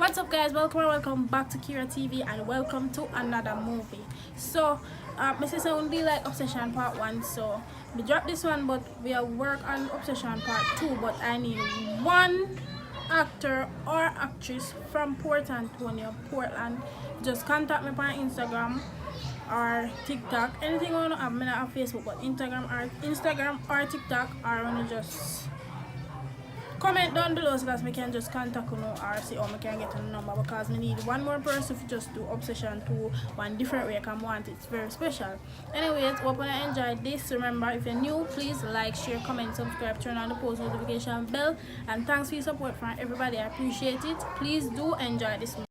What's up, guys? Welcome back to Kira TV and welcome to another movie. So my sister only like Obsession Part 1, so we dropped this one, but we are work on Obsession Part 2. But I need one actor or actress from Port Antonio, Portland. Just contact me on Instagram or TikTok. Anything you wanna have, me not have Facebook, but Instagram or TikTok, or wanna just comment down below so that we can just contact you or see how we can get a number, because we need one more person to just do Obsession 2 one different way. I want it's very special. Anyways, hope you enjoyed this. Remember, if you're new, please like, share, comment, subscribe, turn on the post notification bell, and thanks for your support from everybody. I appreciate it. Please do enjoy this movie.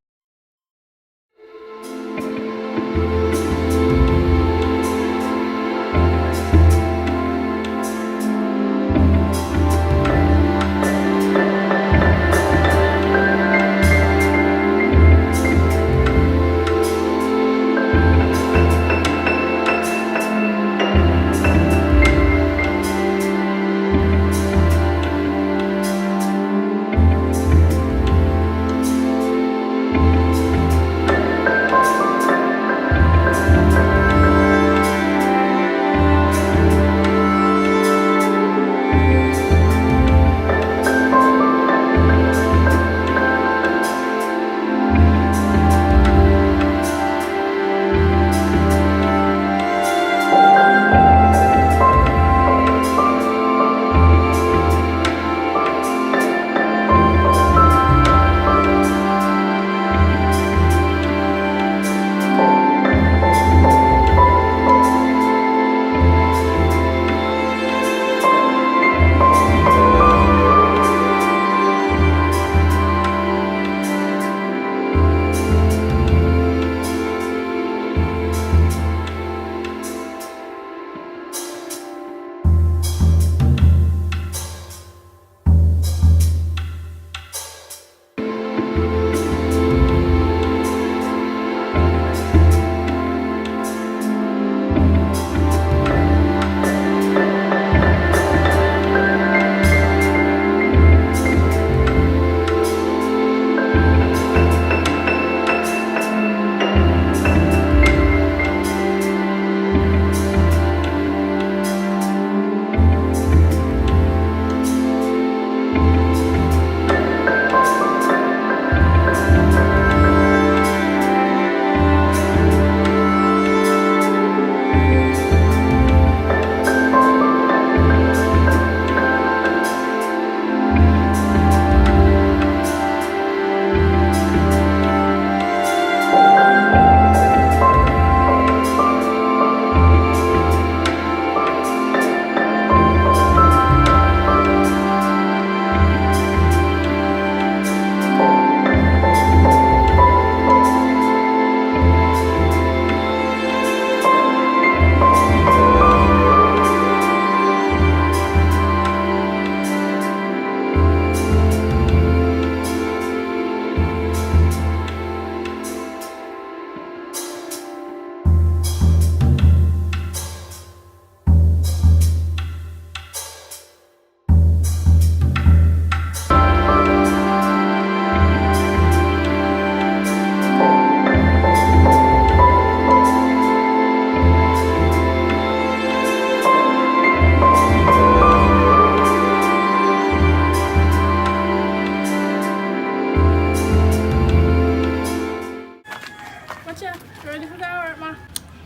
Ready for that work, ma?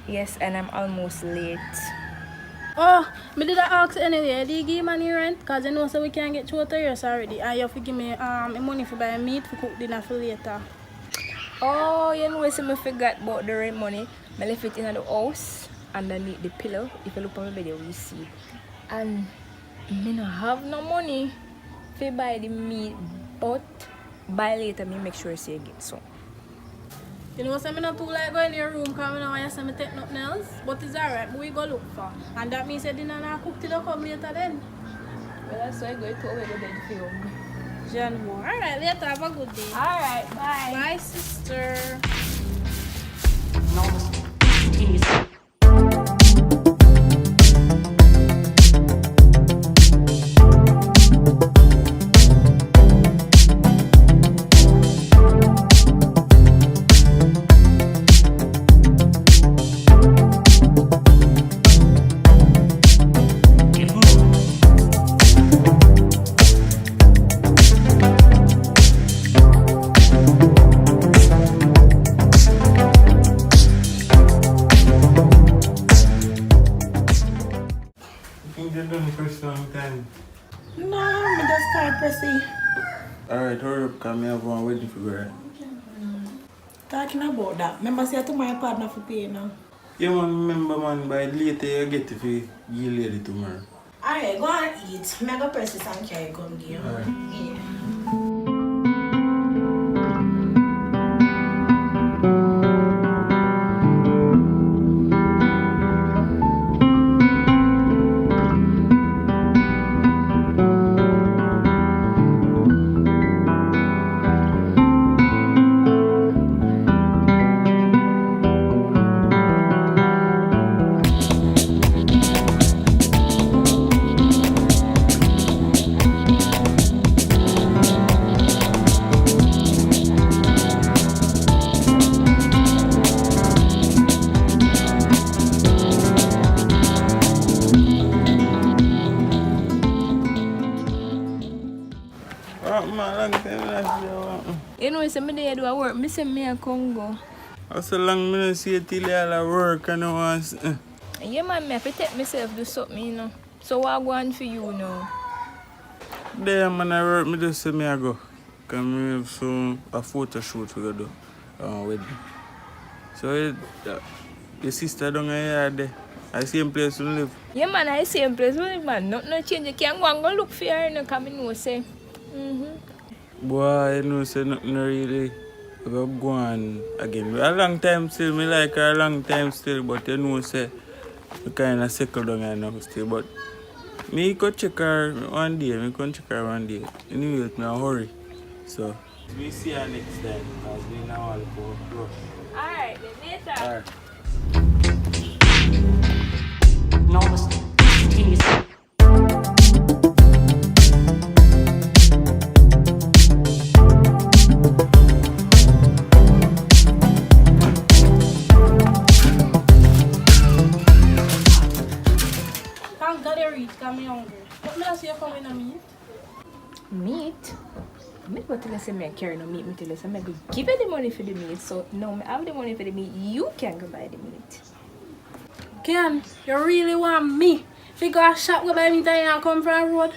Yes, and I'm almost late. Oh, me did I ask anyway. Do you give money rent? Because you know so we can get through 2 years already. And you have to give me money for buy meat for cook dinner for later. Oh, you know, so I forgot about the rent money. I left it in the house underneath the pillow. If you look on my bed, you will see. And I don't have no money to buy the meat, but buy later, me make sure you get some. You know, so I'm not too like going in your room because I know I say I take nothing else. But it's alright, but we go look for. And that means that dinner not cook till you come later then. Well, that's why I go to over the bed for you. Jan more. Alright, later, have a good day. Alright, bye. Bye, sister. think they're done for some time. No, I just start pressing. Alright, hurry up, because I have one wedding for girl. Talking about that. Remember say to my partner for pay now. Yeah man, remember man, by later you get to give lady tomorrow. Alright, go and eat. I'm gonna press this and carry come give you. Alright. Yeah. Oh man, long time I see you. You know, some day I do a work, I say me a Congo. How so long I don't see you till you all work and all once. Yeah, man, I have to take myself do something, you know. So what I go on for you now? There man I work, me just say me I go. Because I have a photo shoot we go do wedding. So your sister down here there. I same place you live. Yeah, man, I same place, man. Nothing no change. You can't go and go look for her, you know, come in, no say. Boy, you know, say nothing really go on again. A long time still, me like her a long time still, but you know, say, I kind of settle down here now still. But me could check her one day, Anyway, me a hurry. So, we see her next time, because we now all go rush. Alright, then later. Alright. Enormous continuous. Thank God you reach, because I'm hungry. But me not see you coming to meet. Meat? I go tell you say me carry no meat, me tell you say me go give you the money for the meat. So now me have the money for the meat, you can go buy the meat. Ken, you really want me? If you go a shop, go buy me and come from the road.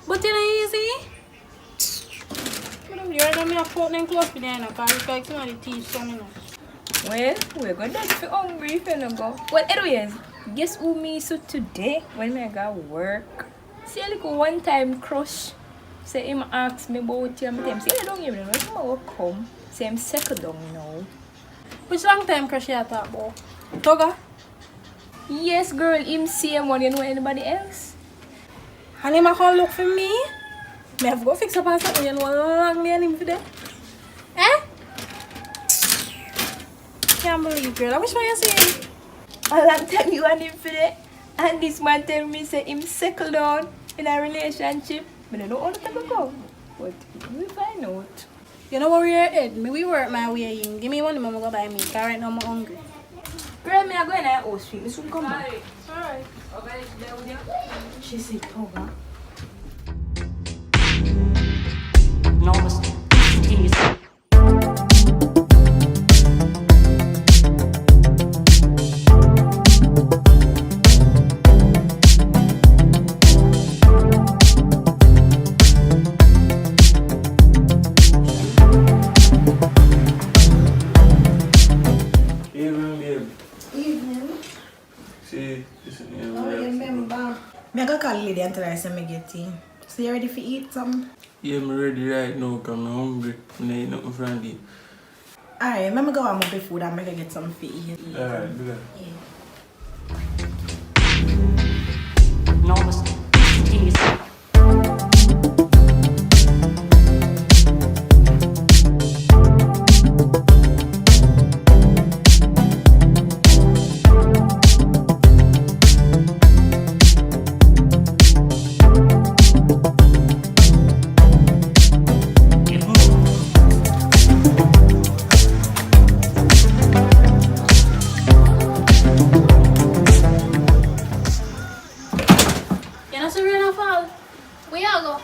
But it ain't easy. You're going to put them close to them because you can somebody teach some, you know. Well, we're going to be hungry if you don't go. Well, anyways, guess who me so today when I got work? See a little one time crush. Say him ask me about you, and say I don't even know if I will come. Say I'm settled down now. Which long time crush you talk about? Toga? Yes, girl, him same one. You know anybody else? And him a come look for me? Me have to go fix up on something, you know how long me and him for that? Eh? Can't believe, girl. I wish I see him. A long time you and him for that. And this man tell me say him settle down in a relationship. I don't know how to go. But we find out. You know what we're at? Me we work my way in. Give me money, mama go buy me. Cause right now I'm hungry. Girl, me are going to house street. Me soon come back. Alright. She said, Toga. Enormous continuous. Evening, babe. Evening. See, this is the Oh, you remember? Me go call Lady until I say me get in. So you ready for eat some? Yeah, I'm ready right now because I'm hungry. I ain't nothing from you. Alright, let me go on my food and make her get some for eat. Alright, do that. Yeah. Enormous continuous. You know, so we're not fall. We all go.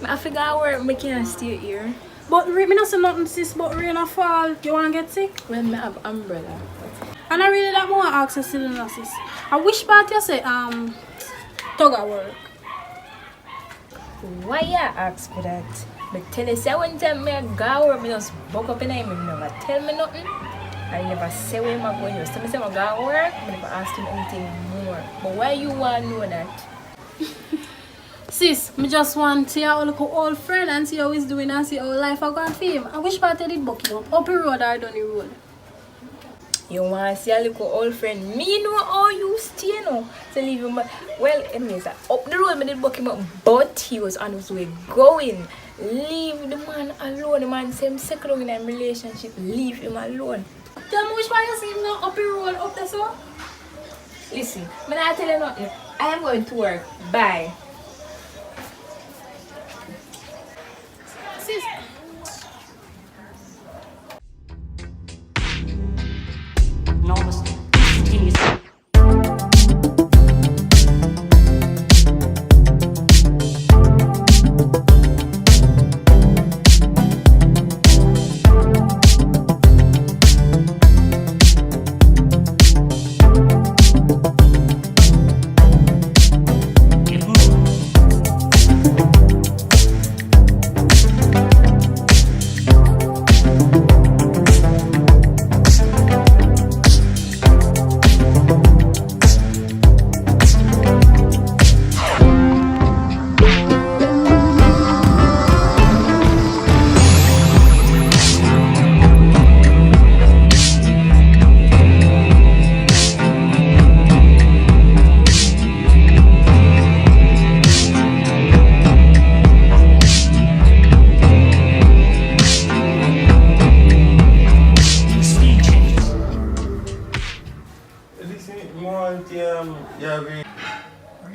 I forgot where we can't stay here. But me not say nothing sis, but rain a fall. You wanna get sick? When me have umbrella. And I really that more ask a cylinder sis. I wish part you say tug at work. Why you ask for that? But tell you say one time me go work, me just buck up in him, me never tell me nothing. I never say where I'm going. You say me say I go work, I never ask him anything more. But why you want to know that? Sis, me just want to see how look old friend and see how he's doing and see how life I gone for him. I wish part you did buck him up the road or down the road. You want to see a little old friend? Me know how you stay, no? So leave him. Well, anyways, up the road, me did buck him up, but he was on his way going. Leave the man alone. The man same second in a relationship. Leave him alone. Tell me which one you see him now up the road up there so? Listen, I'm not tell you nothing. I am going to work. Bye. Sis, Enormous. Continuous.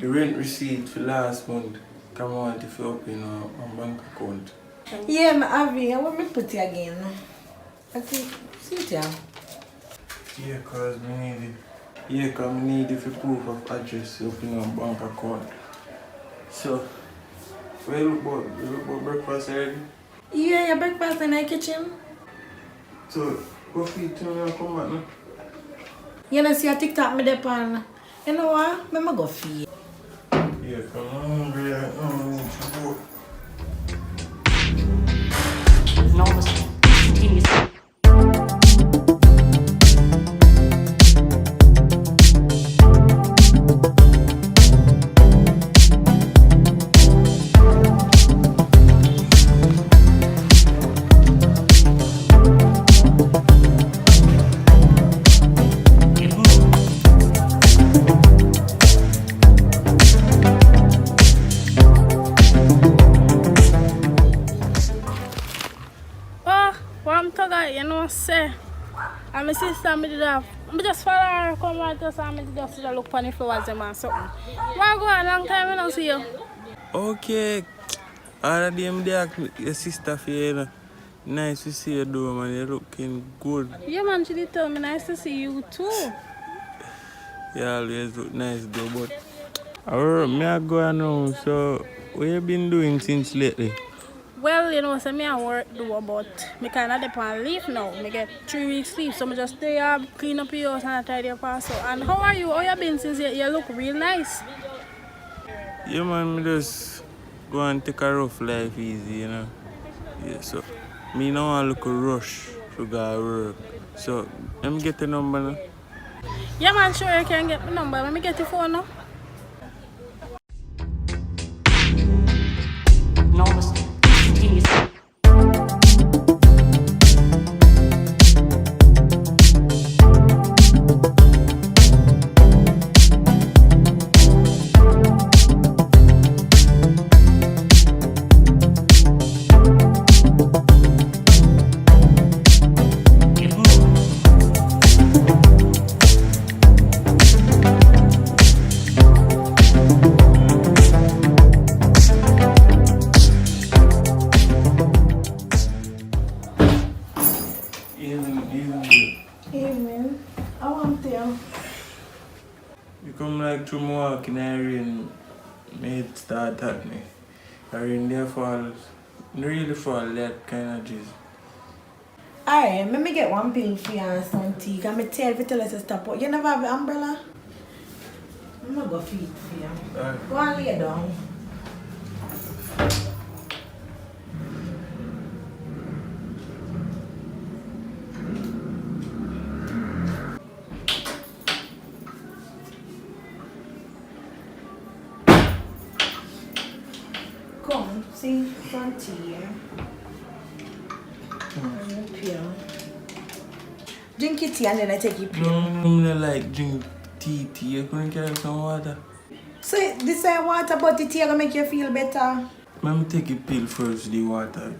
The rent receipt for last month. Come on if you open a bank account. Yeah, my Avi, I want me put it again. I think, see it here. Yeah, cause we need it. Yeah, cause we need it for proof of address to open a bank account. So, we look about breakfast already. Yeah, your breakfast in the kitchen. So, go feed to me and come back now. You know, see a TikTok me there pan. You know what? I'm go feed. Yeah, cause I'm hungry. I don't need to go. Enormous. Continuous. You know, say, and my sister, me did have, I just follow her, come right to and me just look for the flowers them and something. Why go a long time I don't see you? Okay. All of them there, your sister for you, know. Nice to see you, though, man. You're looking good. Yeah, man, she did tell me nice to see you too. You always look nice, though, but alright, me I go now. So, what you been doing since lately? Well, you know, so me I work do but me kind of depend on leave now. Me get 3 weeks leave, so me just stay up, clean up your house and tidy up also. And how are you? How you been since you look real nice? Yeah, man, me just go and take a rough life easy, you know. Yeah, so me now I look a rush to go work. So, let me get the number now. Yeah, man, sure you can get my number. Let me get your phone now. Enormous. Continuous. Amen. I want to. You come like through Milwaukee and rain made start happening. I rain there falls. really fall that kind of juice. Alright, let me get one pill for you and some tea. Can me tell if you tell us to stop out. You never have an umbrella? I'm gonna go feed for you. Alright. Go and lay down. Come, see, some tea. Pill. Drink your tea and then I take your pill. No, I don't like drink tea. You couldn't get some water. So this is water, but the tea gonna make you feel better. Let me take a pill first, the water,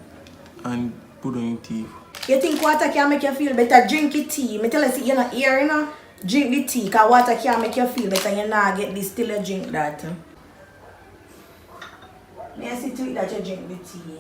and put on your tea. You think water can make you feel better? Drink your tea. Me tell you, you're not here, you know? Drink the tea, because water can make you feel better. You not get this till you drink that. May I see to it that you drink the tea.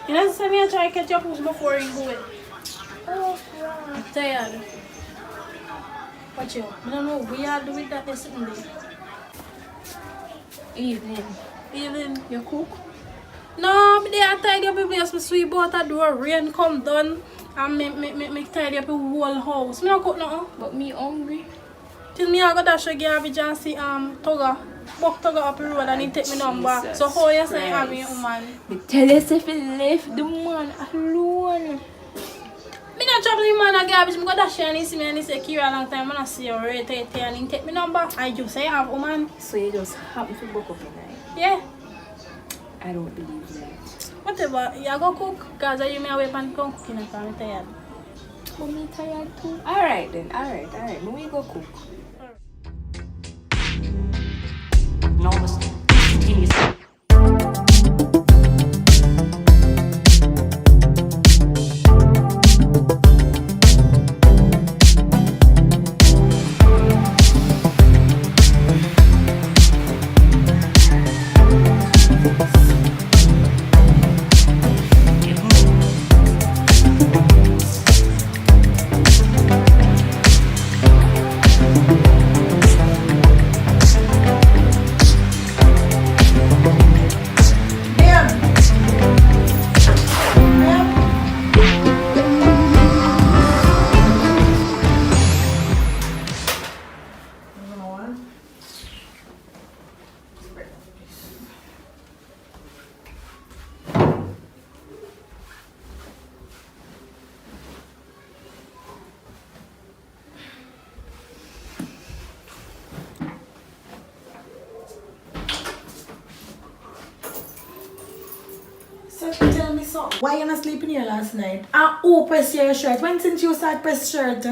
You know, say me I try to catch your puss before you go in. Oh, I'm tired. Watch you. I don't know. We are doing that this sitting there. Evening. Even You cook? no, me there tidy up the place. Me sweep out the door. Rain come down. And me tidy up the whole house. Me not cook nothing. But me hungry. Till me I go dash a garbage and see Toga. Buck Toga up the road and he take me number. Jesus So how you say Christ. have me woman? Me tell yourself you left the man alone. Me not trouble him man a garbage. Me go dash and he see me and he say Kira long time. I not see you right and he take me number. I just say I have woman. So you just happen to book up in night. Yeah. I don't believe that. Whatever. You go cook. Cause you may away and come cooking and I'm tired. But me tired too. Alright then, alright. Me we go cook. Enormous. Continuous. So tell me something. Why you not sleeping here last night? And who press your shirt? When since you start press shirt?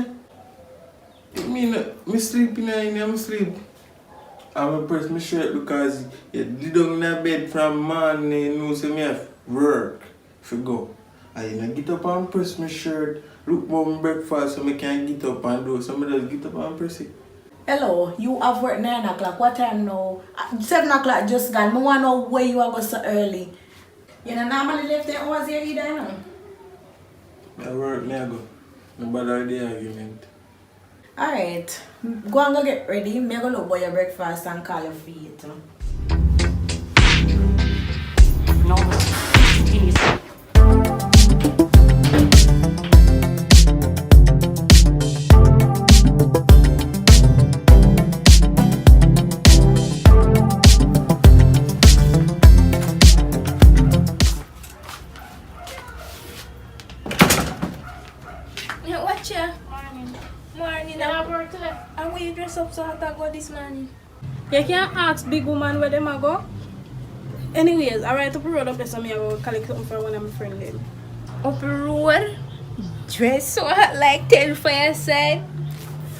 Me sleep in here, I'm sleep. I'm press my shirt because you lay down in the bed from morning, you know, so me have work to go. And you know, get up and press my shirt, look for my breakfast so I can get up and do. So I just get up and press it. Hello, you have work 9 o'clock. What time now? 7 o'clock just gone. I want to know where you are going so early. You know, normally left the hours here either, you know? I work, me I go. No bother the argument. Alright, go and go get ready. Me go look for your breakfast and call you for it. Enormous. Continuous. Yeah, watch ya. Morning. You have work today? And when you dress up so hot I go this morning. You can't ask big woman where them a go. Anyways, I write up a road up there so me I go collect something for one of my friends then. Up the road. Dress so hot like 10 for your side.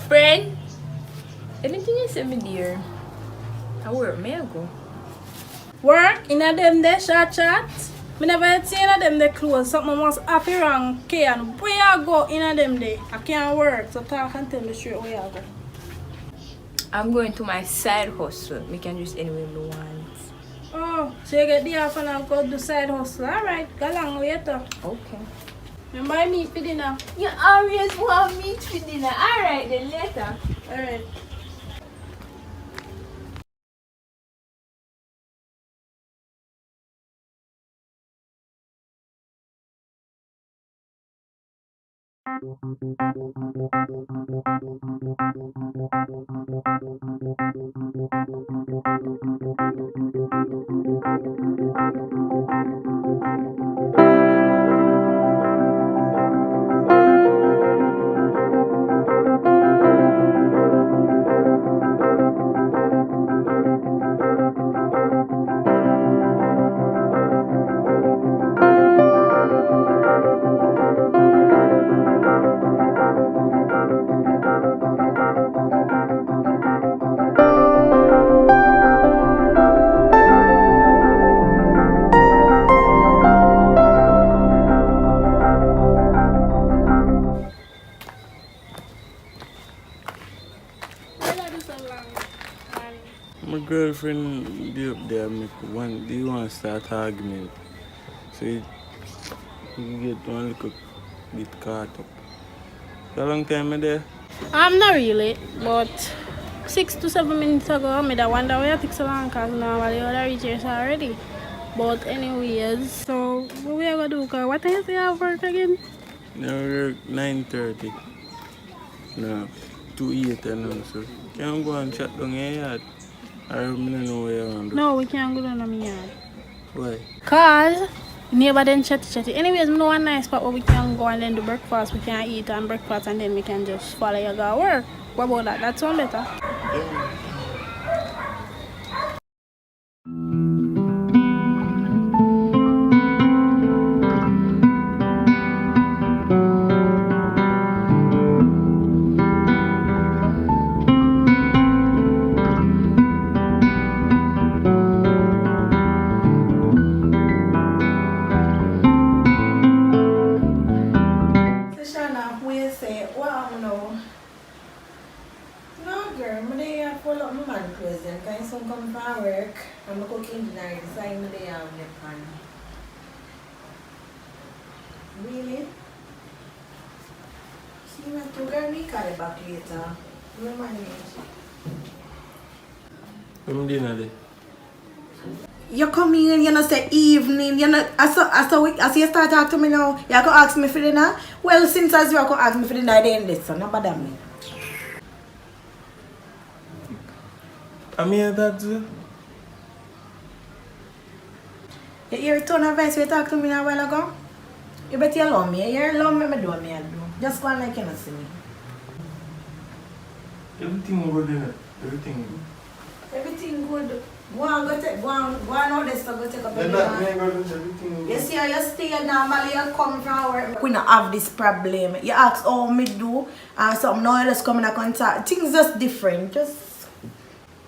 Friend. Anything you say me dear. I work, may I go? Work in a them there short chat. Me never had seen them the clothes. Something must happy wrong. Okay, and where you go in them day? I can't work. So talk and tell me straight where you go. I'm going to my side hustle. We can use anywhere we want. Oh, so you get the half and I'll go do side hustle. Alright, go along later. Okay. Remember I meet for dinner? You always want meat for dinner. Alright, then later. Alright. My girlfriend be up there make one they want to start argument. So you get one little bit caught up. How long time are there? I'm not really, but 6 to 7 minutes ago, I made a wonder why it takes so long because normally I reach here already. But anyways, so what we are going to do? Cause what time you have work again? Now we're 9:30. No, 2:08 and now, so can we go and chat down your yard? I don't know where you want to do. No, we can't go down to my yard. Why? Cause neighbor then chatty. Anyways, we know one nice spot where we can go and then do breakfast. We can eat and breakfast and then we can just follow your go work. What about that? That sound better. I'm cooking dinner, design the pan. Really? See, my two girl, we carry back later. No manage. Come dinner there. You come in, you know, say evening, you know, as you start talking to me now, you can ask me for dinner. Well, since as you can ask me for dinner, then this, so not bother me. I'm here that too. You hear tone of voice you talk to me a while ago? You better allow me. You hear allow me, I do me. Just go on like you not see me. Everything good in it. Everything good. Everything good. Go on out there, so go take up Then that man got everything good. You see how you stay normally, you come from work. We don't have this problem. You ask how me do, and something now you just come in a contact. Things just different. Just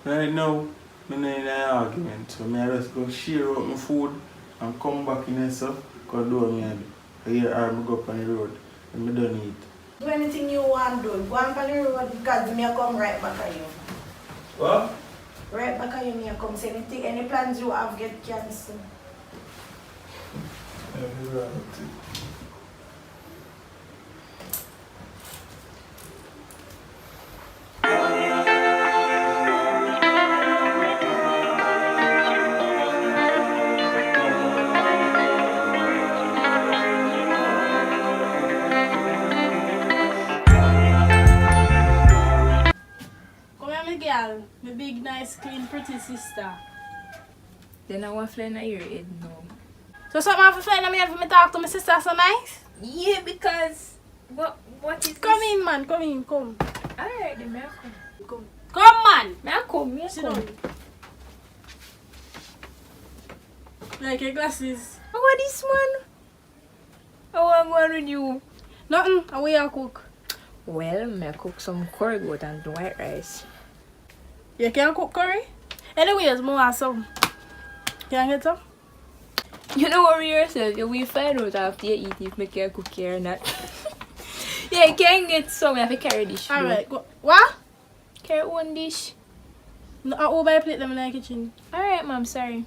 Right now, I'm not in an argument. So I just go share out my food and come back in and stuff. Because do me I hear I go up on the road and I don't eat. do anything you want to do. Go on the road because me I come right back at you. What? Right back at you, me I come say anything. Any plans you have get cancelled. Girl, my big, nice, clean, pretty sister. Then I want to fly in your head now. So something have to fly in my head for me talk to my sister so nice? Yeah, because what is Come this? in, man. Come in. Come. Alright, then may I come? Come, man. May I come? May I Sit come? down. Like your glasses. I want this one. I want one with you. Nothing. How you cook? Well, may I cook some curry goat and white rice. You can cook curry? Anyways, more some. Can I get some? You don't worry yourself. You will find out after you eat if I can cook here or not. Yeah, you can get some. You have to carry this. Alright, go. What? Carry one dish. No, I over plate them in the kitchen. Alright, mom. Sorry.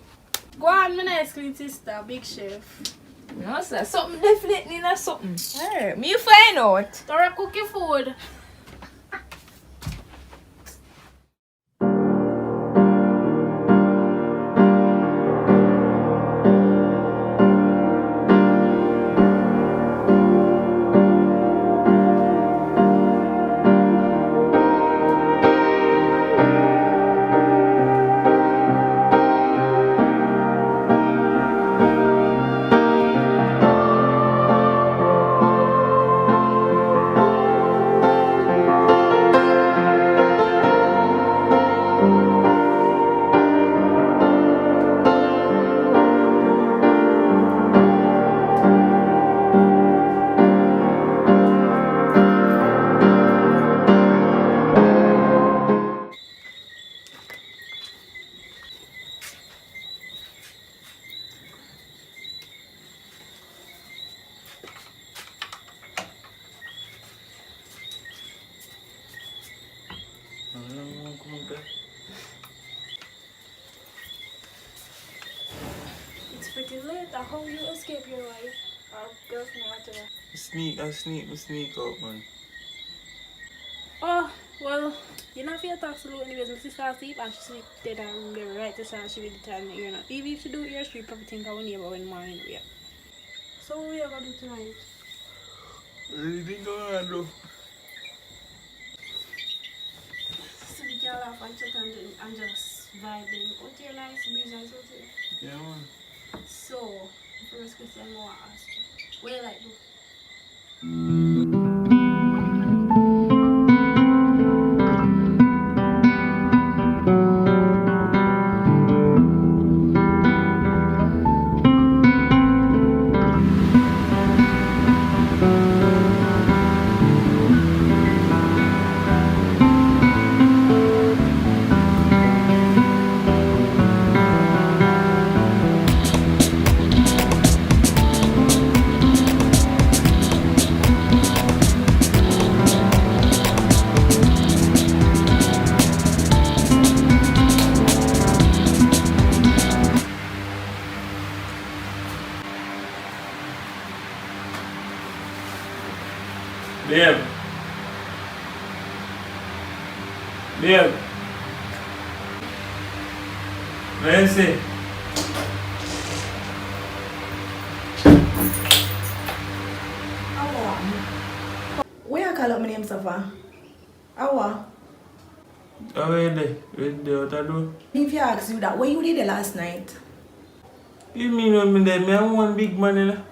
Go on, my nice clean sister, big chef. No, sir. Something definitely not something. Alright. Me find out. Dora cook your food. It's pretty late. How you escape your wife or girlfriend or whatever? I sneak out, man. Oh, well, you know if you talk slow anyways, my sister asleep and she sleep dead and they're right to say she will tell me you're not. Even if she do it, she probably think I will never when morning we are. So what we are gonna do tonight? Anything going on, though? So we can laugh and chat and just vibing. What's your nice breeze and so too? Yeah, man. So, the first question I want to ask you, what you like do? Babe. Babe. What you say? Where you call up my name, Safa? Awa. Oh, where they? Where they? What I do? If you ask you that, what you did the last night? You mean when me there? Me have one big man in there.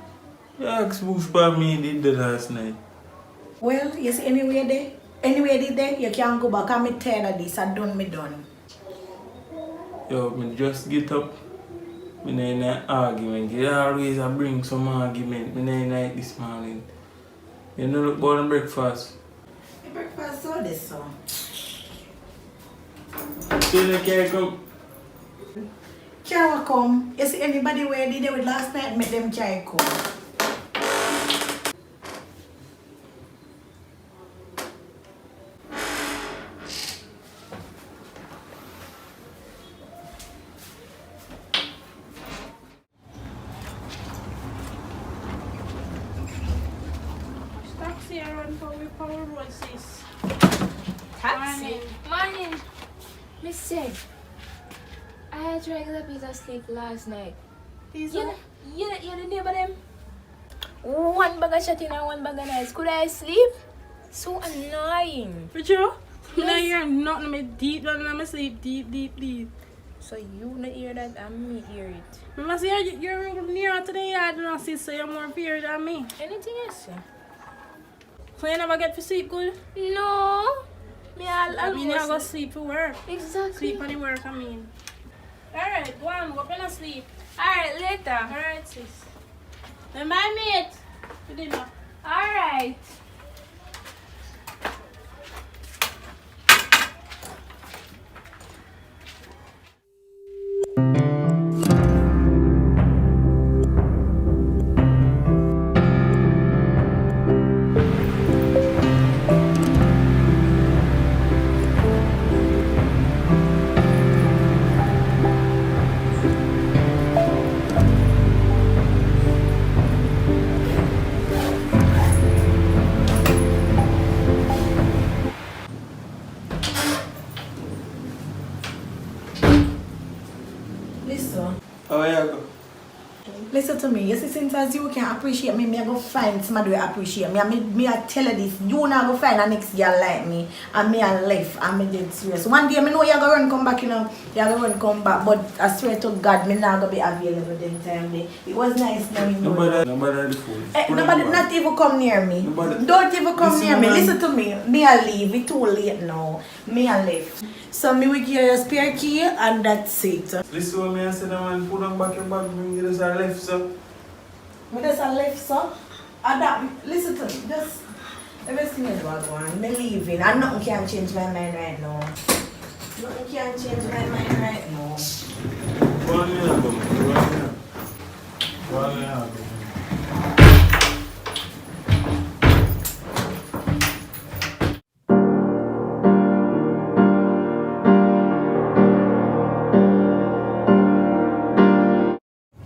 You ask Bush for me did the last night. Well, you see, anyway there, anyway did there, you can't go back. I'm tired of this. I done me done. Yo, me just get up. Me not in an argument. You always a bring some argument. Me not in it this morning. You know look about the breakfast. The breakfast saw this so. Still you can't come. Can't come. You see anybody where did it with last night, make them can't come. Taxi around Power Road, sis. Taxi. Morning. Miss said, I had regular piece of sleep last night. Pizza? You the neighbor them? One bag of shot in and one bag of nice. Could I sleep? So annoying. For you? You know Yes. you're not me deep down in my sleep, deep. So you not hear that and me hear it. I must hear you're near to the yard and I see so you're more fear than me. Anything else? Sir? So you never get to sleep good? No. Me all I mean you almost- go sleep for work. Exactly. Sleep on the work, I mean. Alright, go on, go and sleep. Alright, later. Alright, sis. Then my mate. For dinner. Alright. Listen. How you go? Listen to me. You see, since as you can appreciate me, I go find somebody who appreciate me. I tell you this. You not go find a next girl like me. And me and life. And me dead serious. One day, I know you're going to run come back, you know. You're going to run come back. But I swear to God, me not going to be available them time day. It was nice knowing you. Nobody the phone. Nobody, not even come near me. Don't even come near me. Listen to me. Me I leave. It's too late now. Me I leave. So me will give you a spare key and that's it. Listen to me, I said, man, put on back your bag, bring you this a left, sir. Me just a left, sir. And that, listen to me. Just, everything is what I want. Me leaving. And nothing can change my mind right now. Nothing can change my mind right now. Go on here, go on here. Go on here, go.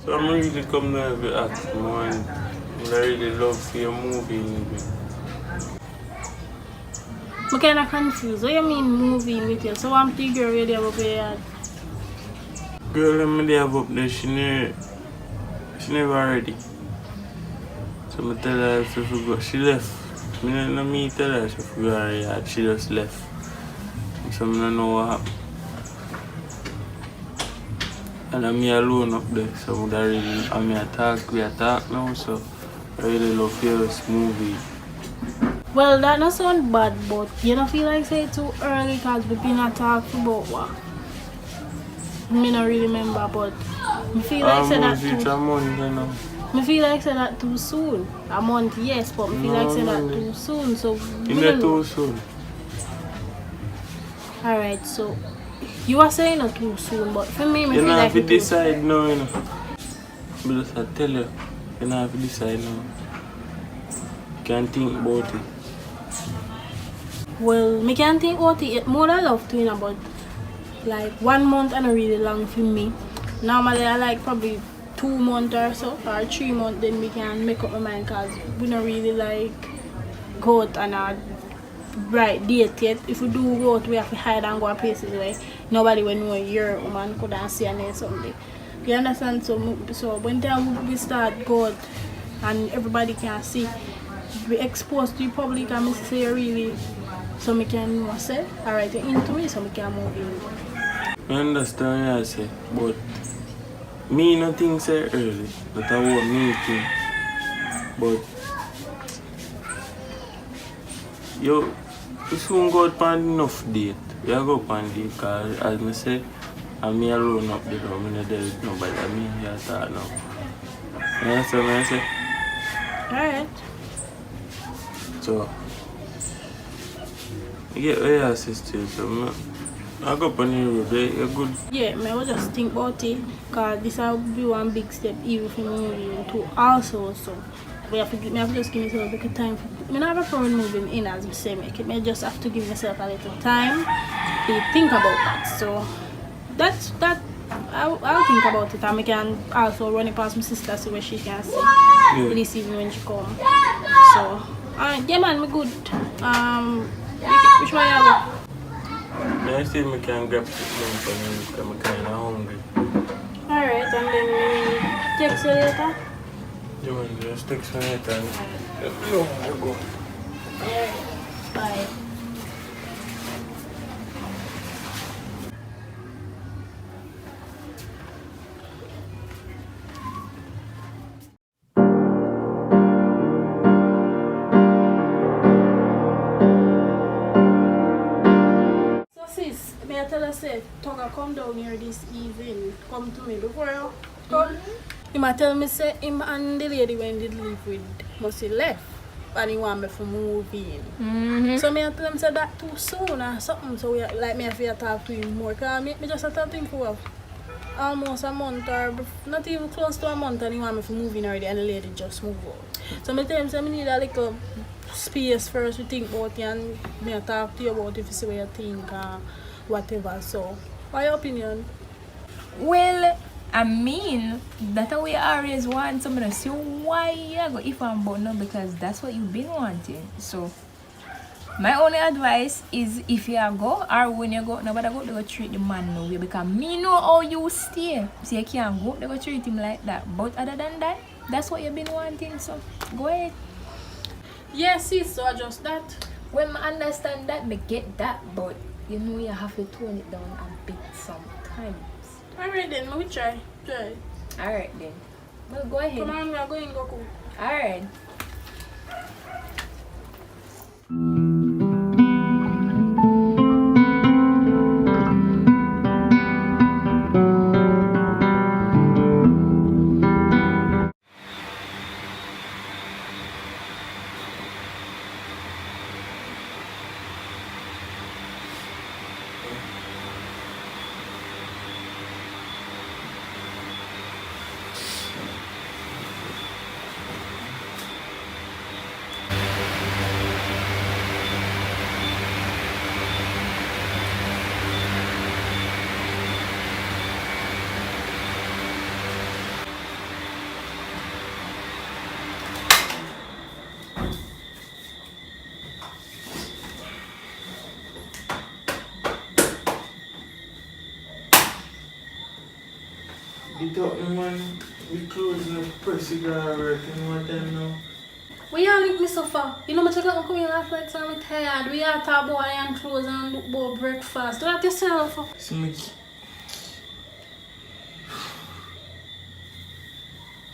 So I'm really come there to ask more and I really love for your movie. I'm kind of confused. What do you mean moving with you? So I'm thinking you're ready about your Girl, let me have up there, she never ready. So I tell her if we go, she left. Me tell her if we go her yard, she just left. So I don't know what happened. And I'm me alone up there, so I really, we talk now, so I really love your movie. Well, that not sound bad, but you don't feel like say it too early because we've been talking about what? Me not really remember, but I feel like say that too. A month, you know. I feel like say that too soon. A month, yes, but I feel like say that too soon. So You not too soon. Alright, so you are saying not too soon, but for me, I You feel don't like have to it too decide now, you know. But just I tell you, you don't have to decide now. You can think about it. Well, me can't think about it more than love to, you know, but like 1 month and really long for me. Normally I like probably 2 months or so, or 3 months, then we can make up my mind because we don't really like go out and a right date yet. If we do go out, we have to hide and go to places where nobody will know your woman could see and someday. You understand? So when time we start go out and everybody can see, we exposed to the public and say really, so we can know say, alright, you're into it, so we can move in. I understand what you say, but me not think say early. That I want me think. But you soon go out on enough date. You go on date because as I say, I'm me alone up there. I'm not there with nobody. I'm here talk now. You understand what I say? Alright. So you get where you sister, so I go up on the road, you're good. Yeah, I will just think about it because this will be one big step even for moving to also. So we have to just give myself a little time. I don't have a problem moving in as I say, I just have to give myself a little time to think about that. So that's that. I'll think about it and I can also run it past my sister so where she can see this evening when she come. So yeah man, me good. Which one you go? I see I can grab something for me because I'm kind of hungry. Alright, and then we text you later? You want to just text me later and let me know where I go. Alright, bye. I tell her say, Toga come down here this evening. Come to me before you come. He might tell me say him and the lady when they live with must he left. And he want me to move in. So I tell him say that too soon or something. So we like me have to talk to him more. Because me just talk to him for almost a month or not even close to a month and he want me to move in already and the lady just move out. So I tell him say I need a little space first to think about it and me talk to you about it if you see what you think. Whatever. So, what's your opinion? Well, I mean, that's how we always want somebody to see why you go if I'm about now because that's what you've been wanting. So, My only advice is if you go or when you go, nobody go, they go treat the man no way because me know how you stay. So you can't go, they go treat him like that. But other than that, that's what you've been wanting. So go ahead. Yes, sis, so adjust that. When I understand that, me get that, but you know you have to tone it down a bit sometimes. Alright then, we try. Try. Alright then. Well, go ahead. Come on, we are going to go cook. Alright. Get up, man. We closing the press cigar work in what time now? We are link me so far. You know, I check out come here last night, so I'm tired. We are talk about iron clothes and look about breakfast. Do that yourself. See me.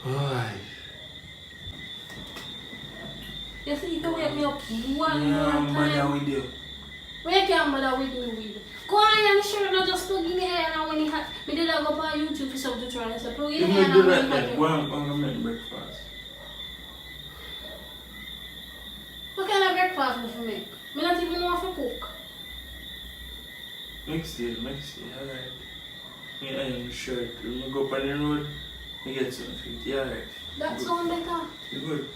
Why? You see, you can wake me up one more Yeah, time. bother with you. Where can bother with me with? Go on and sure not just plug in the air and when he had me did I go on YouTube for something to try. So plug in If the you air and do when that, he had then go and go make breakfast. what kind of breakfast me make? Me not even know how to cook. Mix it, alright. Me iron the shirt. When you go up on the road, me get some food. Yeah, alright. That sound better. You good?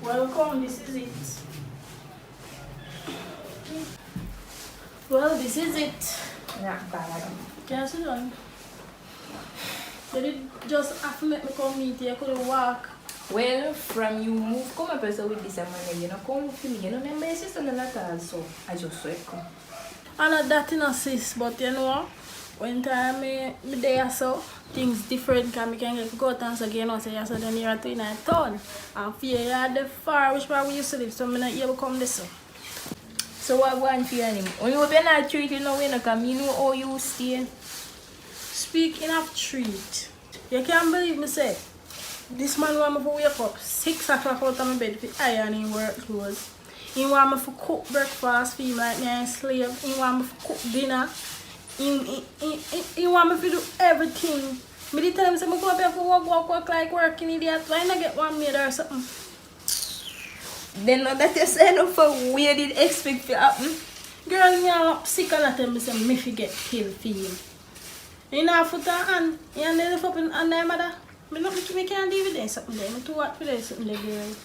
Welcome, this is it. Well, this is it. Not bad. Can you sit down? You did just have to make me come meet you. I couldn't walk. Well, from you move, come up with this money, you know, come with me. You know, remember your sister and that also. I just saw it come. I'm not that in a sis, but you know, when time me there so things different can me can get go dance again or say so then you're at in a town. And fear you are the far which part we used to live, so I'm not able to come this. So what going for him? Only hope you're not treating no way, because you know how you stay. Speaking of treat, you can't believe me say this man want me to wake up 6 o'clock out of my bed for ironing work clothes. He want me to cook breakfast for him like me a slave. He want me to cook dinner. He want me to do everything. Me did tell him say I go up here for work like working idiot. Why not get one maid or something? Then that you say no for where did expect to happen? Girl, me am sick of that and say me forget kill for him. You know foot and hand. You and lift up in under your mother. Me can't deal with that something there. I'm too hot for that something there, girl.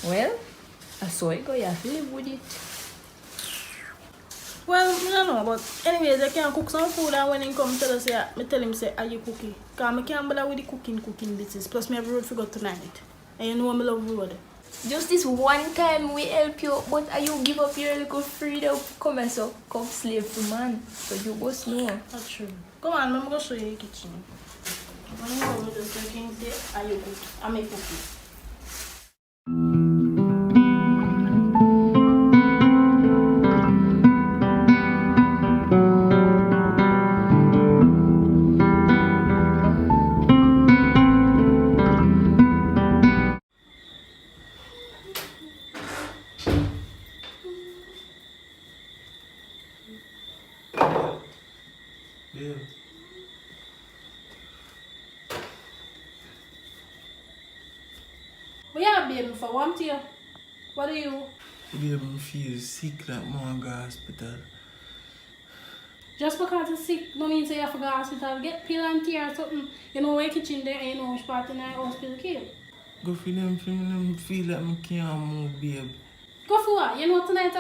Well, I saw it go, you have to live with it. Well, I don't know, but anyways, I can cook some food and when he come tell us, yeah, I tell him, say, are you cooking? Because I can't bother with the cooking business. Plus, me have road to go tonight. And you know I love road. Just this one time we help you, but are you give up your little freedom? Come and so, come slave to man. So you both know. That's true. Come on, I'm going to show you the kitchen. I'm going to go just drinking, say, are you cooking? I'm cooking. Yeah. We are baby for one year. What do you? Baby, I feel sick like more go hospital. Just because you're sick, no mean say you have to go to hospital. Get pill and tea or something. You know where kitchen there and you know which part in the hospital kill. Go for them, feel like I can't move, babe. Go for what? You know tonight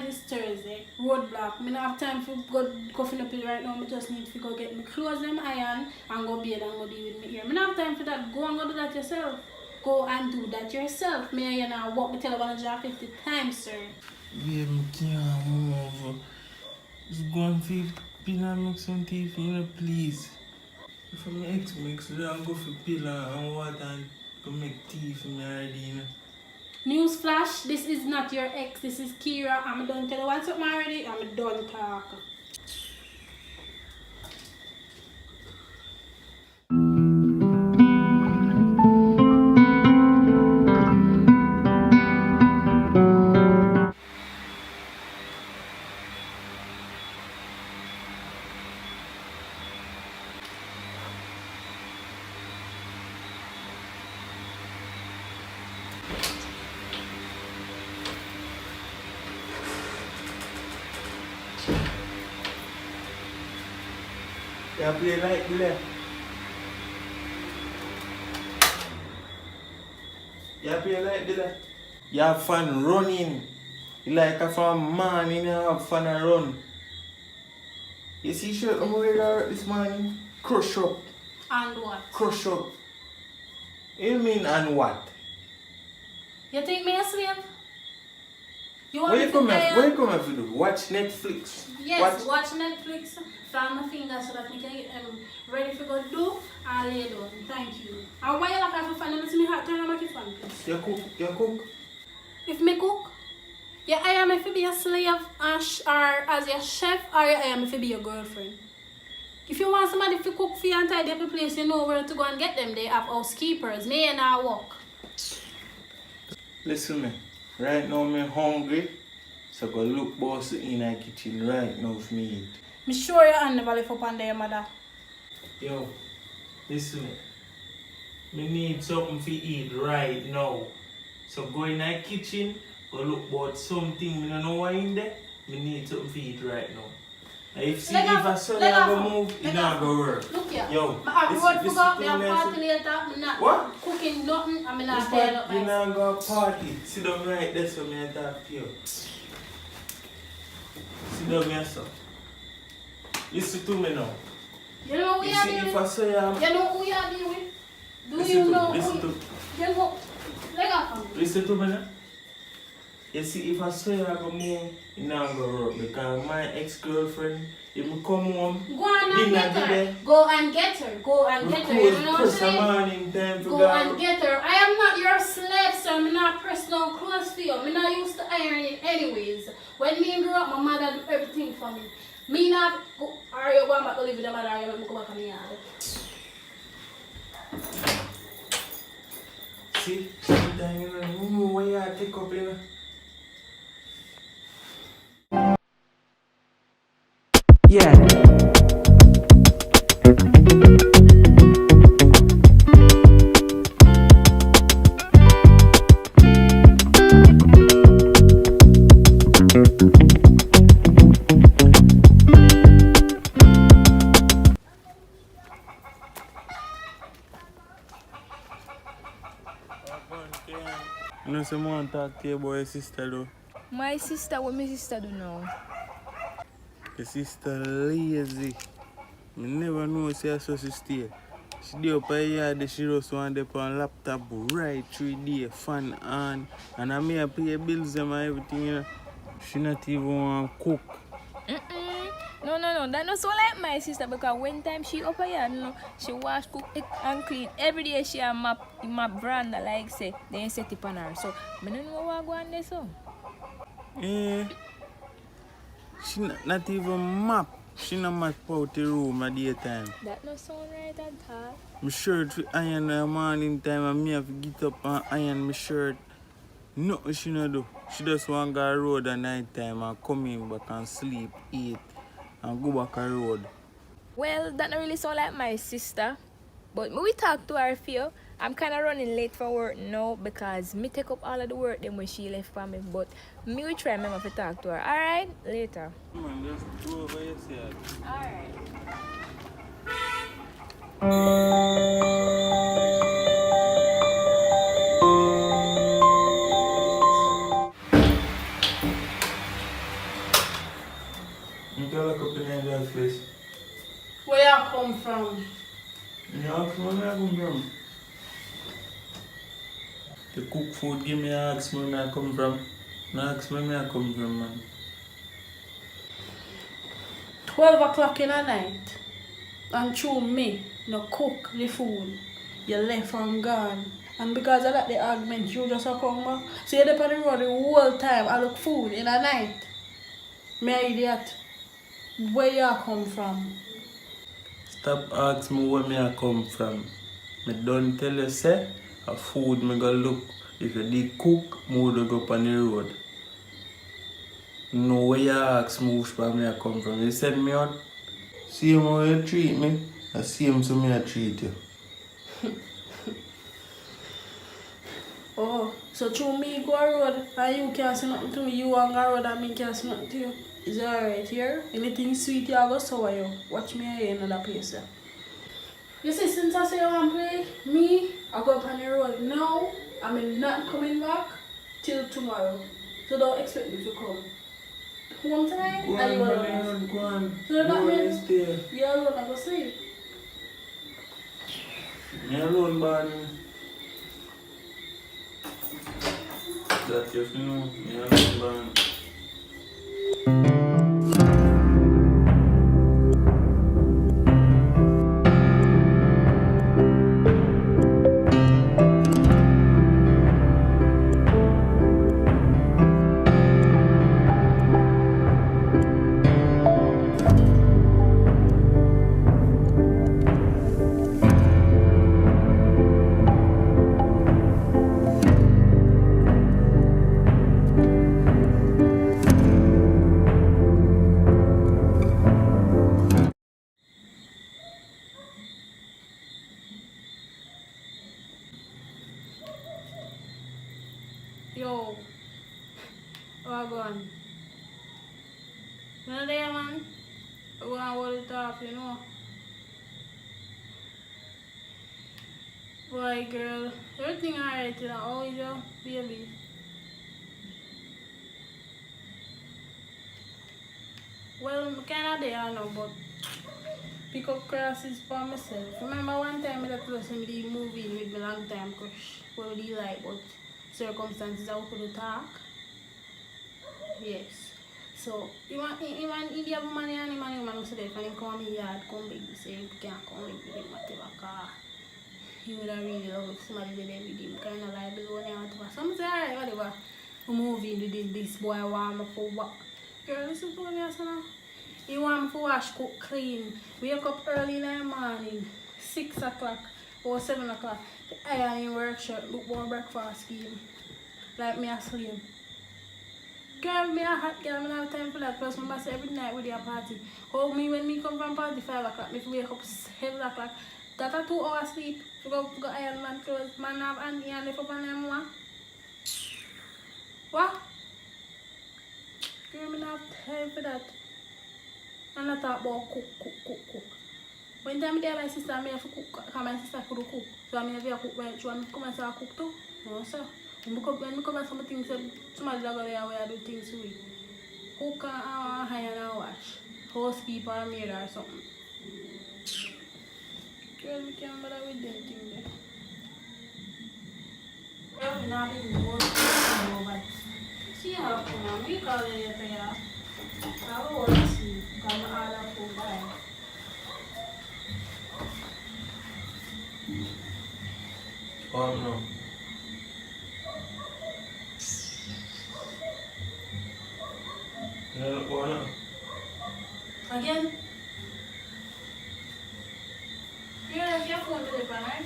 is Thursday. Roadblock. I don't have time for go for the pill right now. I just need to go get my clothes them iron and go bed and go deal with me hair. I don't have time for that. Go and go do that yourself. Go and do that yourself. Me you know walk the telephone job 50 times, sir. Babe, I can't move. Just go and feed pill and make some tea for me, please. If my ex makes it, I'll go for pill and water and go make tea for me already, you know. Newsflash, this is not your ex, this is Kira. I'm done tell you what's up already. I'm done talk. You play like that. You play like that. You have fun running. You like a fun man, you have fun and run. You see shirt I'm wearing this morning? Crush up. And what? Crush up. You mean and what? You think me a slave? You want What me you to come tell what you come here to do? Watch Netflix. Yes, watch Netflix. Fan my fingers so that we can get them ready for go do and lay down. Thank you. And why you like have to find them? Me heart turn on my phone, please. You cook. If me cook, yeah, I am if you be a slave or as a chef, or I am if you be your girlfriend. If you want somebody to cook for you and tidy up the place, you know where to go and get them. They have housekeepers. Me and I walk. Listen me. Right now I'm hungry. So go look boss in the kitchen right now for me eat. Me sure your hand never left up on there, mother. Yo, listen me. Me need something to eat right now. So go in the kitchen, go look about something. Me don't know what in there. Me need something to eat right now. And if I saw you go move, it not go work. Look here. Yo, I have road this to go, thing I have nice. party later, I'm not What? cooking nothing, I'm not This tired part, up you myself. not go party. Sit down right there so me I talk to you. Sit down yourself. Listen to me now. You know who You you are see, dealing if I with? say I'm... You know who you are dealing with? Do Listen you to know me, listen who to you know? Let go from me. Listen to me now. You see, if I say I go move, it not go work because my ex-girlfriend, if I come home, Go and dinner get her. today, Go and get her. Go and get her. You know what I'm press a saying? morning time to Go and get her. I am not your slave, sir. I'm not press no clothes for you. I'm not used to ironing anyways. When me grew up, my mother do everything for me. Me not go, are you going back to live with the mother or you want me to go back on the yard? See, sometimes you know what you have to take up, you know. Yeah. You know, someone talk to you about your sister though. My sister, what my sister do now? Your sister lazy. I never know she so she stay. She dey up her yard, she just want to on laptop right 3D, fan on. And I may pay bills them and everything, you know. She not even want to cook. No. That not so like my sister because one time she up here, she wash, cook it and clean. Every day she a map brand like say, then set it on her. So, I don't know what go on there so. Eh. She not even map. She not map out the room at daytime. That not sound right at all. My shirt for iron in the morning time and me have to get up and iron my shirt. Nothing she not do. She just want to go road at night time and come in back and sleep, eat and go back on road. Well, that not really sound like my sister. But me we talk to her few. I'm kind of running late for work now because me take up all of the work then when she left for me. But me we try remember to talk to her. Alright? Later. Come on, just go over yourself. Alright. Where you come from? You ask me where I come from. To cook food, give me ask me where I come from. No ask me where I come from, man. 12 o'clock in the night. And through me, no cook the food. You left and gone. And because of that, the argument, you just a come back. So you're on the road the whole time. I look food in the night. Me idiot. Where you come from? Stop asking me where me I come from. Me don't tell you say a food me go look. If you did cook, me would go up on the road. No way you ask me which part me I come from. You send me out. See how you treat me. I see him so me I treat you. Oh, so through me go a road and you can't say nothing to me. You on a road and me can't say nothing to you. Is that alright here? Anything sweet you go sour you. Watch me here in another place. You see, since I say I want to play, me, I go up on the road now. I'm not coming back till tomorrow. So don't expect me to come. Home tonight? Go And you on, alone? go on. So that No means one stay. you alone I go sleep. Me alone, man. That you know, me alone, man. Yo, oh go on. When there man, I go and hold it off, you know. Boy girl, everything alright, you know, how is your baby? Well, I'm kinda there I know, but pick up crosses for myself. Remember one time I told somebody movie with my long time crush. What do you like, but circumstances I couldn't talk. Yes. So, even if you have money and man say that when he come in yard, come big, say he can't come in with him, whatever car. He would have really love if somebody did it with him, kind of like below and whatever. Some say, alright, whatever. I'm moving with this boy, want me for what? Girl, listen to me, I say now. He want me to wash, cook, clean. Wake up early in the morning, 6 o'clock or 7 o'clock. I iron in work shirt, look more breakfast scheme. Like me asleep. Girl, me a hot girl, I don't have time for that. Plus, my boss every night with their party. Oh, me when me come from party 5 o'clock, me wake up 7 o'clock. That a 2 hours sleep. To go iron man clothes. Man have auntie and lift up on them one. What? Girl, me not have time for that. I'm not talk about cook. When time I tell my sister, I have to cook, because my sister could cook. So I have to cook when she want me to come and start cook too. No, sir. When I come and some things, somebody go there where I do things with. Cook and hire and wash. Housekeeper or maid or something. Girl, we can't bother with them things there. Girl, we not even know but see how come on, we call it later, yeah. I will want to see, because I'm all up for time. Oh no. You look one up. Again? You have your phone to the pan, right?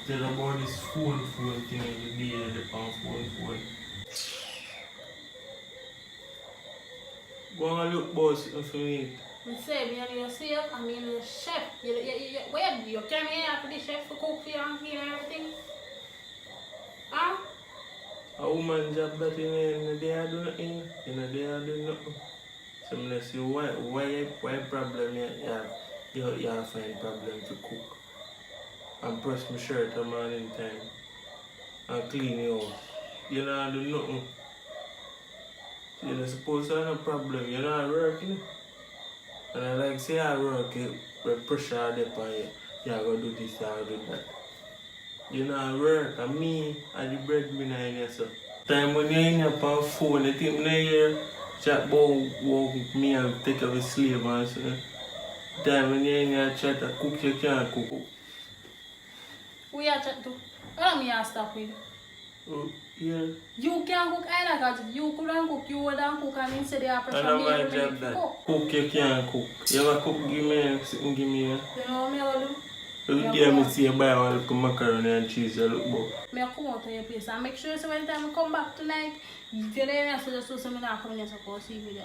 Tell about this phone thing you need the phone. Go and look boss if you need. I say, me and you safe, I mean the chef. Where do you come here for the chef to cook for you and clean and everything? Huh? A woman job that in the day I do nothing, in the day I do nothing. So I see why problem you have find problem to cook. And brush my shirt a morning time. And clean your house. You don't do nothing. You're not supposed to have no problem, you're not working. And I like say I work with pressure there for you. You are gonna do this, you are gonna do that. You know I work and me and the breadwinner in here so. Time when you're in your phone, you think me hear chat about me and take up a slave and so. Time when you're in your chat cook you can't cook. Who you chat to? What me stop with? Oh, yeah. You can't cook either because you couldn't cook, you wouldn't cook and instead you have pressure And me my every job minute that. to cook. Cook you can't cook. You ever cook give me something give me You know what me I do? every day I see you buy one little macaroni and cheese you look about. Me I come out to your place and make sure so when time I come back tonight, if you're there, so just so me not come in here so go see video.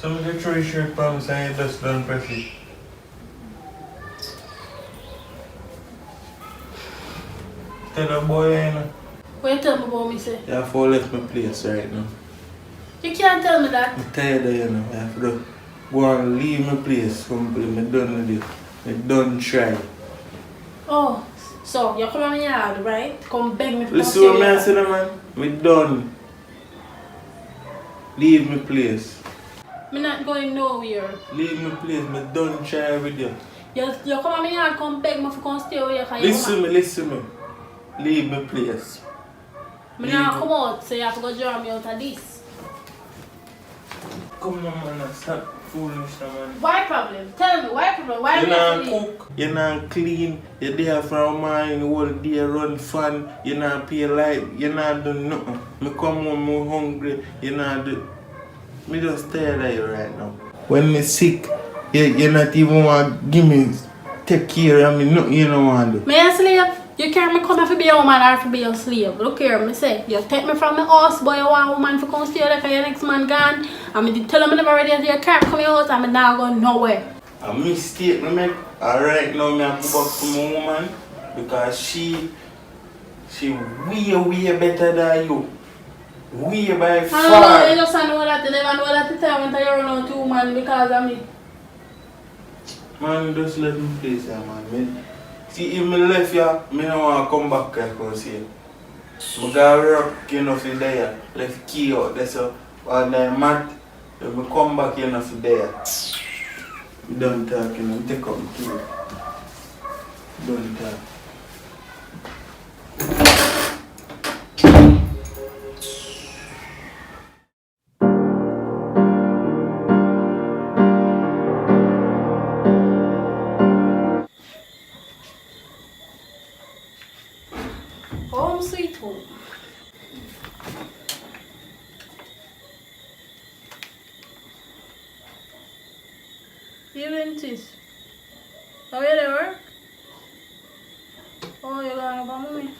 Some of the three shirt pants and you just done press it. Tell the boy you know. What you tell me about me say? You have to left my place right now. You can't tell me that. I'm tired of you know. I have to go and leave my place completely. I'm done with it. I'm done try. Oh, so you come on my yard, right? Come beg me for Listen what I say man. I'm done. Leave my place. I'm not going nowhere. Leave my place. I'm done try with you. You come on my yard, come beg me for come stay over here. Listen me. Leave my place. I now come out, so you have to go draw me out of this. Come on man, stop foolish man. Why problem? Tell me, why problem? Why You me have to not leave? cook, you not clean, you're there for a man, all day run fun, you not pay light, you not do nothing. Me come home, me hungry, you not do. Me just tired of you right now. When me sick, you not even want to give me, take care of me, nothing you don't want to do. Me a slave? You can't me come here to be a woman or to be a slave. Look here, me say, you take me from my house, boy, you want a woman to come stay there because your next man gone. And me did tell him never ready, you can't come in your house and me now go nowhere. A mistake me make, alright now me have to go back to my woman because she way better than you. Way by I far. don't know, you just know that you never know that the time when you run out to woman because of me. Man, just let me place here, man. See, if me left here, me don't want to come back here because see, I got work enough there, left key out there, so on the mat, if I come back enough there, we don't talk, you know, take up the key. Don't talk. Home sweet home. Evening sis. How you there work? Oh, you're going to mommy.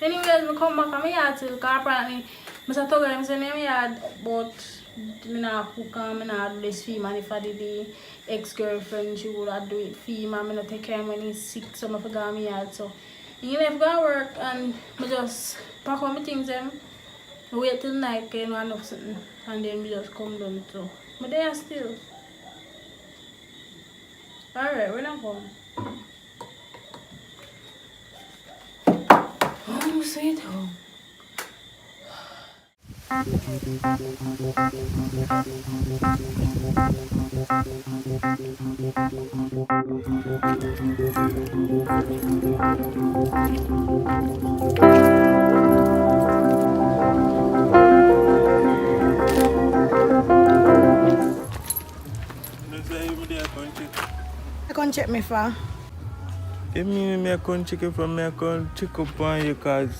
Anyways, I come back and I had to because apparently I told them I had but I not cook and I not do this for him, and if I did the ex-girlfriend she would have do it for him and I not take care of him when he's sick, so I forgot me had so you know, I go to work and I just pack up my things and wait till night and I know something and then we just come down so but they are still. Alright, we're not home. Home sweet home. I can't check me for. You mean me I can't check it from me, I can't check up on you cause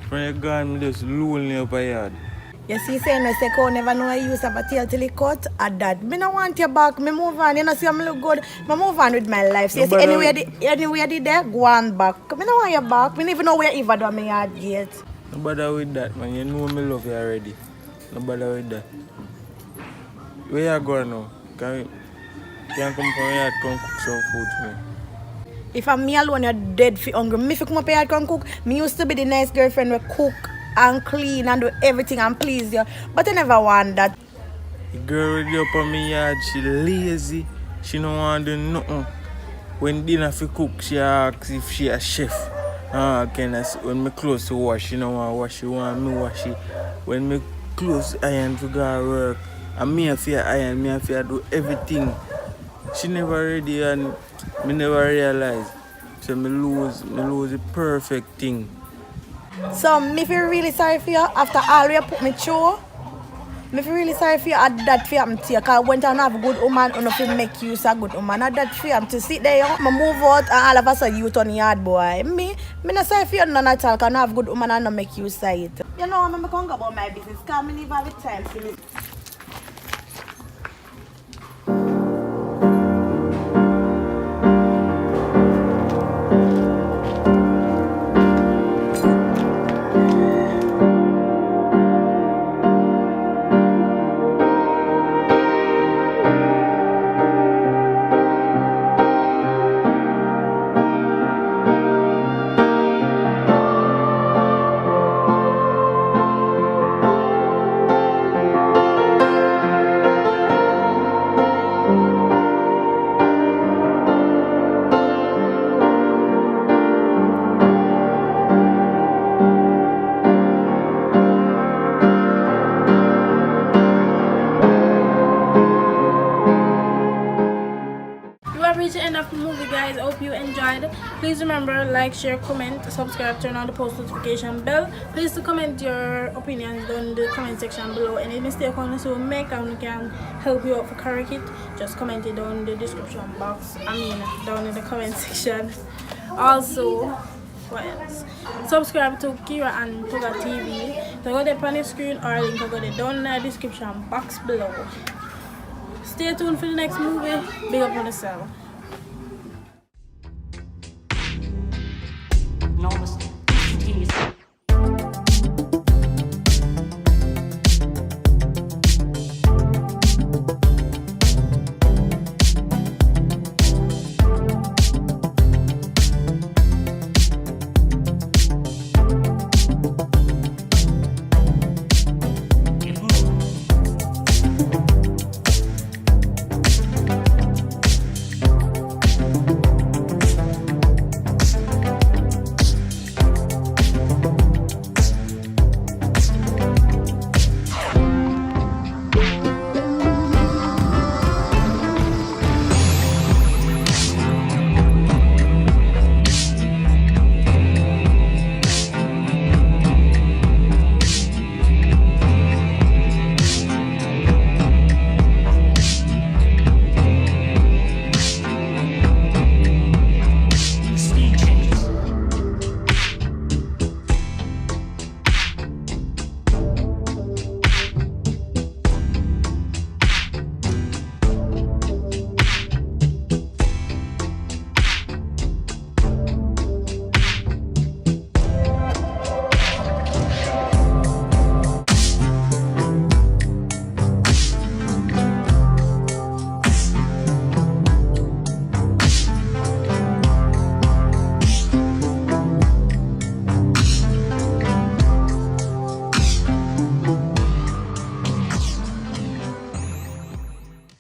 when you gone, me just lonely up a yard. You see, saying I say, "Oh, never know I use have a tail till it cut." At that, me no want you back. Me move on. You know, see, me look good. Me move on with my life. So you see, anywhere did there, go on back. Me no want you back. Me don't even know where Eva do me yard yet. No bother with that, man. You know me love you already. No bother with that. Where you going now? Can come from here and come cook some food for me? If I'm me alone, you're dead for hungry. Me if you come up here and cook, me used to be the nice girlfriend who cook and clean and do everything and please you. But I never want that. The girl with you up on me yard, she lazy. She don't want to do nothing. When dinner for cook, she asks if she a chef. When me clothes to wash, she don't want to wash. She want me wash it. When me clothes iron to go to work, and me have to iron, me have to do everything. She never ready and me never realize. So me lose the perfect thing. So me feel really sorry for you after all you put me through. Me feel really sorry for you at that for you to because when I have a good woman, and if you make use of a good woman, at that for you to sit there, I move out and all of a sudden you turn yard boy. Me not sorry for you none at all because I have a good woman and not make use of it. You know, I'm going go about my business because I never have the time for me. Reach the end of the movie, guys. Hope you enjoyed. Please remember, like, share, comment, subscribe, turn on the post notification bell. Please to comment your opinions down in the comment section below. Any mistake on this will make and we can help you out for correct it, just comment it down in the description box, down in the comment section. Also, what else? Subscribe to Kira and Tuga TV. So go there on the screen or link will go there down in the description box below. Stay tuned for the next movie. Big up on yourself.